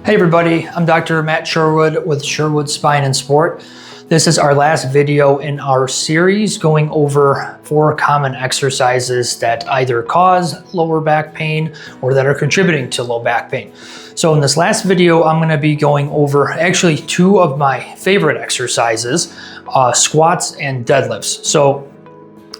Hey everybody, I'm Dr. Matt Sherwood with Sherwood Spine and Sport. This is our last video in our series going over 4 common exercises that either cause lower back pain or that are contributing to low back pain. So in this last video, I'm gonna be going over actually 2 of my favorite exercises, squats and deadlifts. So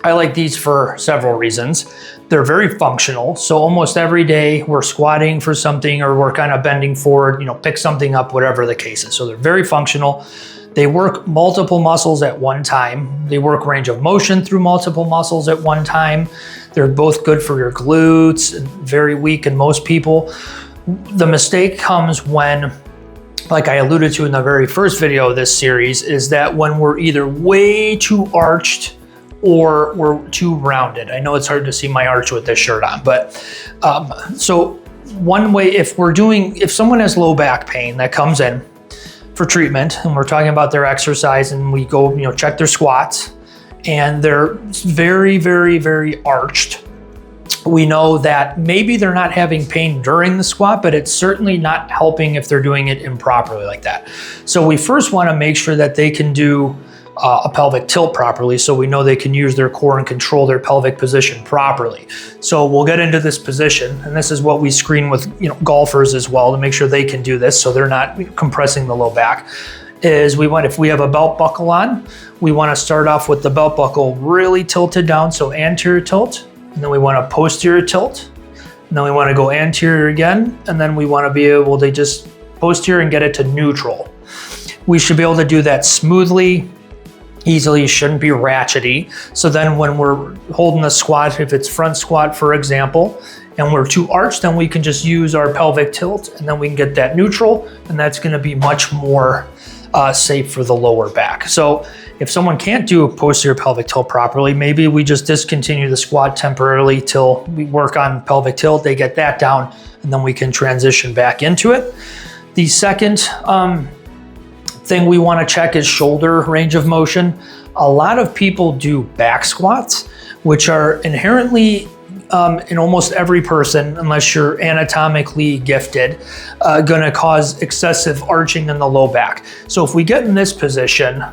I like these for several reasons. They're very functional. So almost every day we're squatting for something or we're kind of bending forward, pick something up, whatever the case is. So they're very functional. They work multiple muscles at one time. They work range of motion through multiple muscles at one time. They're both good for your glutes, very weak in most people. The mistake comes when, like I alluded to in the very first video of this series, is that when we're either way too arched or we're too rounded. I know it's hard to see my arch with this shirt on, but so one way, if someone has low back pain that comes in for treatment and we're talking about their exercise and we go, check their squats and they're very, very, very arched, we know that maybe they're not having pain during the squat, but it's certainly not helping if they're doing it improperly like that. So we first want to make sure that they can do a pelvic tilt properly, so we know they can use their core and control their pelvic position properly. So we'll get into this position, and this is what we screen with golfers as well to make sure they can do this so they're not compressing the low back. If we have a belt buckle on, we want to start off with the belt buckle really tilted down, so anterior tilt, and then we want a posterior tilt, and then we want to go anterior again, and then we want to be able to just posterior and get it to neutral. We should be able to do that smoothly, easily, shouldn't be ratchety. So then when we're holding the squat, if it's front squat, for example, and we're too arched, then we can just use our pelvic tilt and then we can get that neutral, and that's gonna be much more safe for the lower back. So if someone can't do a posterior pelvic tilt properly, maybe we just discontinue the squat temporarily till we work on pelvic tilt, they get that down, and then we can transition back into it. The second thing we want to check is shoulder range of motion. A lot of people do back squats, which are inherently in almost every person, unless you're anatomically gifted, gonna cause excessive arching in the low back. So if we get in this position,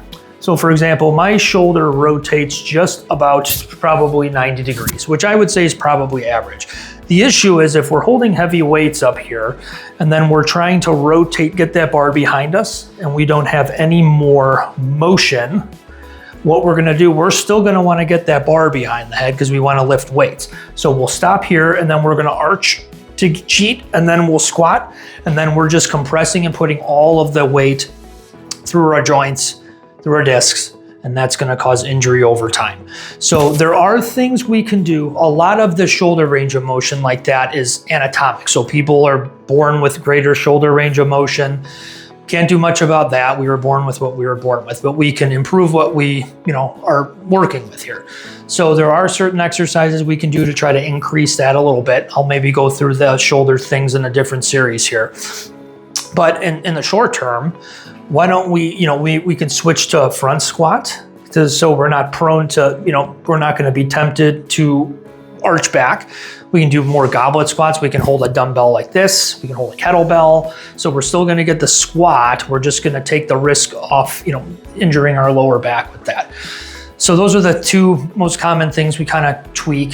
so for example, my shoulder rotates just about probably 90 degrees, which I would say is probably average. The issue is if we're holding heavy weights up here and then we're trying to rotate, get that bar behind us, and we don't have any more motion, what we're gonna do, we're still gonna wanna get that bar behind the head because we wanna lift weights. So we'll stop here and then we're gonna arch to cheat, and then we'll squat, and then we're just compressing and putting all of the weight through our joints, through our discs, and that's gonna cause injury over time. So there are things we can do. A lot of the shoulder range of motion like that is anatomic. So people are born with greater shoulder range of motion. Can't do much about that. We were born with what we were born with, but we can improve what we are working with here. So there are certain exercises we can do to try to increase that a little bit. I'll maybe go through the shoulder things in a different series here. But in the short term, why don't we can switch to a front squat so we're not prone to, we're not going to be tempted to arch back. We can do more goblet squats. We can hold a dumbbell like this. We can hold a kettlebell. So we're still going to get the squat. We're just going to take the risk off, injuring our lower back with that. So those are the 2 most common things we kind of tweak.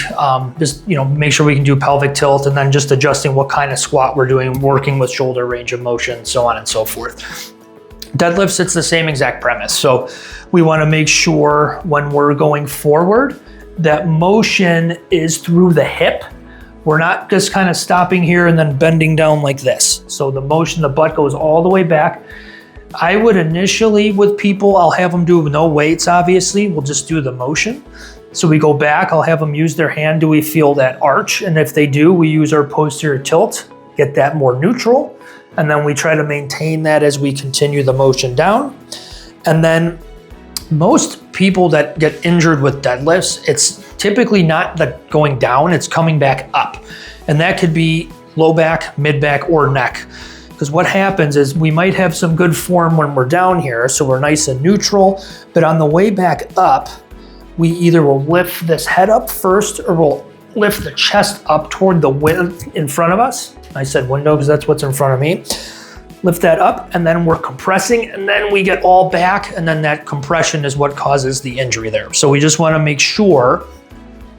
Just make sure we can do pelvic tilt, and then just adjusting what kind of squat we're doing, working with shoulder range of motion, so on and so forth. Deadlifts, it's the same exact premise. So we want to make sure when we're going forward that motion is through the hip. We're not just kind of stopping here and then bending down like this. So the motion, the butt goes all the way back. I would initially, with people, I'll have them do no weights, obviously. We'll just do the motion. So we go back, I'll have them use their hand. Do we feel that arch? And if they do, we use our posterior tilt, get that more neutral. And then we try to maintain that as we continue the motion down. And then most people that get injured with deadlifts, it's typically not going down, it's coming back up. And that could be low back, mid back, or neck. Because what happens is we might have some good form when we're down here, so we're nice and neutral, but on the way back up, we either will lift this head up first or we'll lift the chest up toward the window in front of us. I said window because that's what's in front of me. lift that up, and then we're compressing, and then we get all back, and then that compression is what causes the injury there. So we just wanna make sure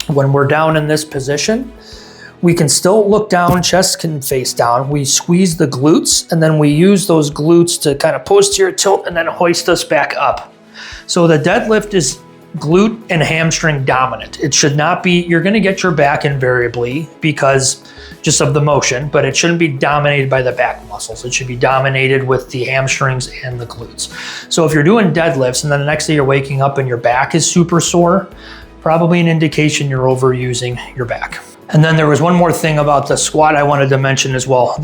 when we're down in this position, we can still look down, chest can face down. We squeeze the glutes, and then we use those glutes to kind of posterior tilt and then hoist us back up. So the deadlift is glute and hamstring dominant. It should not be, you're gonna get your back invariably because just of the motion, but it shouldn't be dominated by the back muscles. It should be dominated with the hamstrings and the glutes. So if you're doing deadlifts and then the next day you're waking up and your back is super sore, probably an indication you're overusing your back. And then there was one more thing about the squat I wanted to mention as well.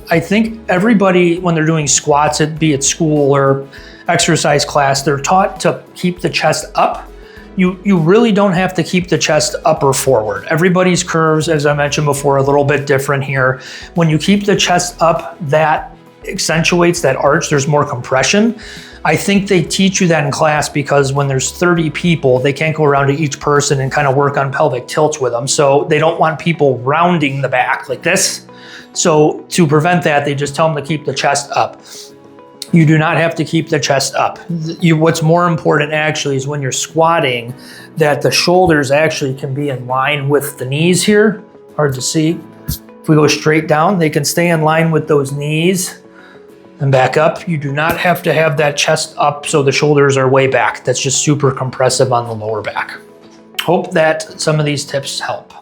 I think everybody, when they're doing squats, be it school or exercise class, they're taught to keep the chest up. You really don't have to keep the chest up or forward. Everybody's curves, as I mentioned before, are a little bit different here. When you keep the chest up, that accentuates that arch, there's more compression. I think they teach you that in class because when there's 30 people, they can't go around to each person and kind of work on pelvic tilts with them. So they don't want people rounding the back like this. So to prevent that, they just tell them to keep the chest up. You do not have to keep the chest up. What's more important actually is when you're squatting, that the shoulders actually can be in line with the knees here. Hard to see. If we go straight down, they can stay in line with those knees and back up. You do not have to have that chest up so the shoulders are way back. That's just super compressive on the lower back. Hope that some of these tips help.